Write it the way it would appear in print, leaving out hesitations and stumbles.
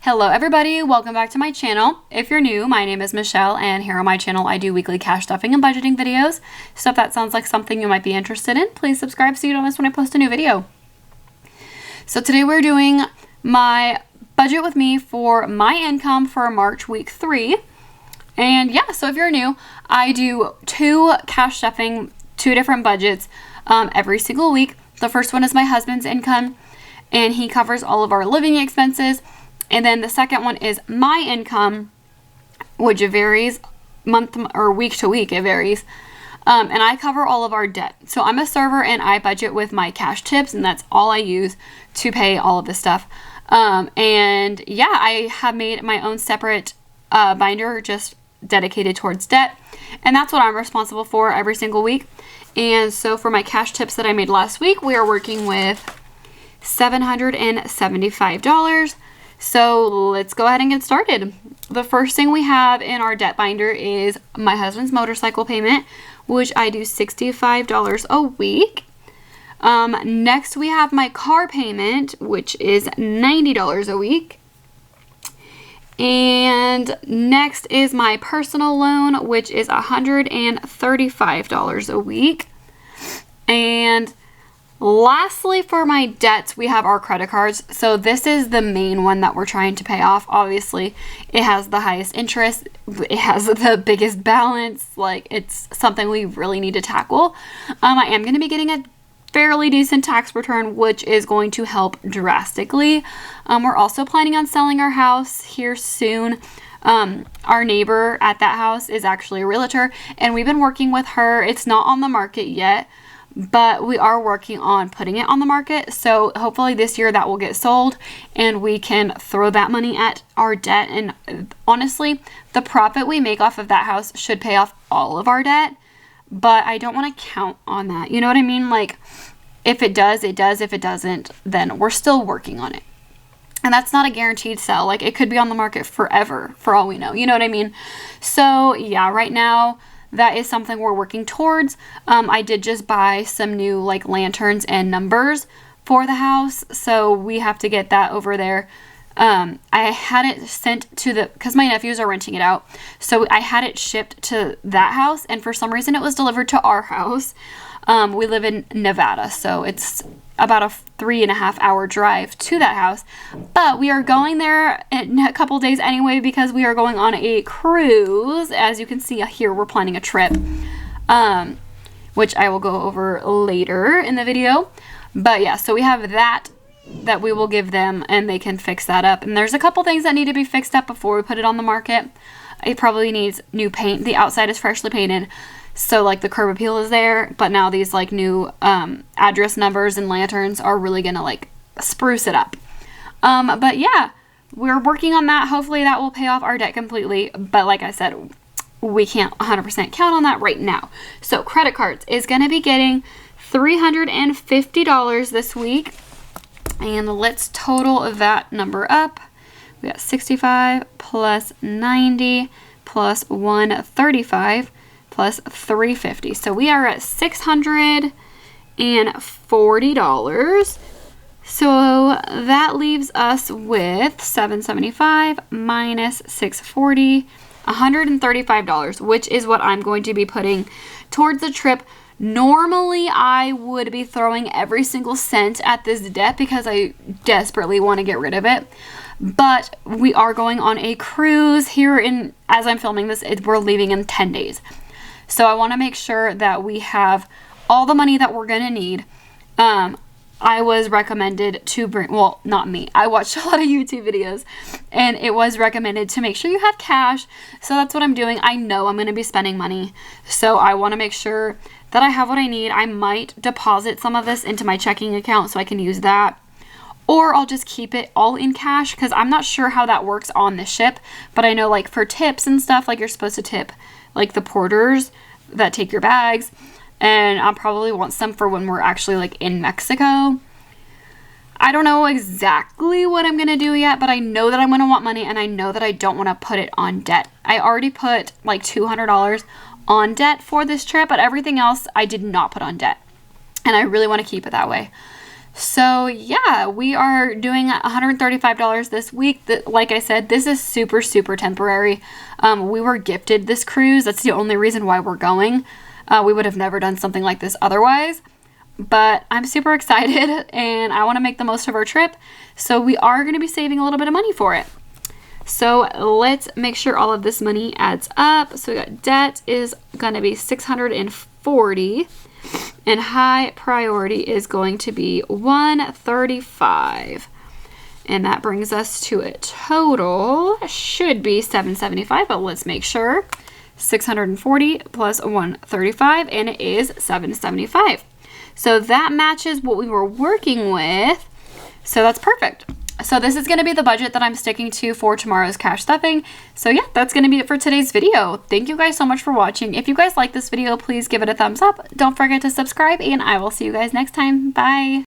Hello everybody, welcome back to my channel. If you're new, my name is Michelle and here on my channel I do weekly cash stuffing and budgeting videos. So if that sounds like something you might be interested in, please subscribe so you don't miss when I post a new video. So today we're doing my budget with me for my income for March week 3. And yeah, so if you're new, I do 2 cash stuffing, 2 different budgets every single week. The first one is my husband's income and he covers all of our living expenses. And then the second one is my income, which varies month or week to week, it varies. And I cover all of our debt. So I'm a server and I budget with my cash tips and that's all I use to pay all of this stuff. And yeah, I have made my own separate binder just dedicated towards debt. And that's what I'm responsible for every single week. And so for my cash tips that I made last week, we are working with $775. So let's go ahead and get started. The first thing we have in our debt binder is my husband's motorcycle payment, which I do $65 a week. Next we have my car payment, which is $90 a week. And next is my personal loan, which is $135 a week. And lastly, for my debts, we have our credit cards. So this is the main one that we're trying to pay off. Obviously, it has the highest interest. It has the biggest balance. Like, it's something we really need to tackle. I am going to be getting a fairly decent tax return, which is going to help drastically. We're also planning on selling our house here soon. Our neighbor at that house is actually a realtor, and we've been working with her. It's not on the market yet, but we are working on putting it on the market. So hopefully this year that will get sold and we can throw that money at our debt. And honestly, the profit we make off of that house should pay off all of our debt, but I don't want to count on that. You know what I mean? Like, if it does, it does. If it doesn't, then we're still working on it. And that's not a guaranteed sell. Like, it could be on the market forever for all we know. You know what I mean? So yeah, right now, that is something we're working towards. I did just buy some new like lanterns and numbers for the house, so we have to get that over there. I had it sent to because my nephews are renting it out, so I had it shipped to that house, and for some reason it was delivered to our house. We live in Nevada, so it's about a 3.5-hour drive to that house, but we are going there in a couple days anyway because we are going on a cruise. As you can see here, we're planning a trip, which I will go over later in the video. But yeah, so we have that we will give them and they can fix that up. And there's a couple things that need to be fixed up before we put it on the market. It probably needs new paint. The outside is freshly painted, so like the curb appeal is there, but now these like new address numbers and lanterns are really gonna like spruce it up. But yeah, we're working on that. Hopefully that will pay off our debt completely, but like I said, we can't 100% count on that right now. So credit cards is gonna be getting $350 this week, and let's total that number up. We got 65 plus 90 plus 135 plus 350. So we are at $640. So that leaves us with 775 minus 640, $135, which is what I'm going to be putting towards the trip. Normally, I would be throwing every single cent at this debt because I desperately want to get rid of it. But we are going on a cruise here as I'm filming this, we're leaving in 10 days. So I want to make sure that we have all the money that we're going to need. I was recommended to bring, well, not me. I watched a lot of YouTube videos and it was recommended to make sure you have cash. So that's what I'm doing. I know I'm going to be spending money, so I want to make sure that I have what I need. I might deposit some of this into my checking account so I can use that. Or I'll just keep it all in cash because I'm not sure how that works on the ship. But I know like for tips and stuff, like you're supposed to tip like the porters that take your bags. And I'll probably want some for when we're actually like in Mexico. I don't know exactly what I'm going to do yet, but I know that I'm going to want money and I know that I don't want to put it on debt. I already put like $200 on debt for this trip, but everything else I did not put on debt. And I really want to keep it that way. So yeah, we are doing $135 this week. Like I said, this is super, super temporary. We were gifted this cruise. That's the only reason why we're going. We would have never done something like this otherwise. But I'm super excited and I want to make the most of our trip. So we are going to be saving a little bit of money for it. So let's make sure all of this money adds up. So we got debt is going to be $640 and high priority is going to be $135. And that brings us to a total, should be $775, but let's make sure. $640 plus $135, and it is $775. So that matches what we were working with. So that's perfect. So this is going to be the budget that I'm sticking to for tomorrow's cash stuffing. So yeah, that's going to be it for today's video. Thank you guys so much for watching. If you guys like this video, please give it a thumbs up. Don't forget to subscribe, and I will see you guys next time. Bye.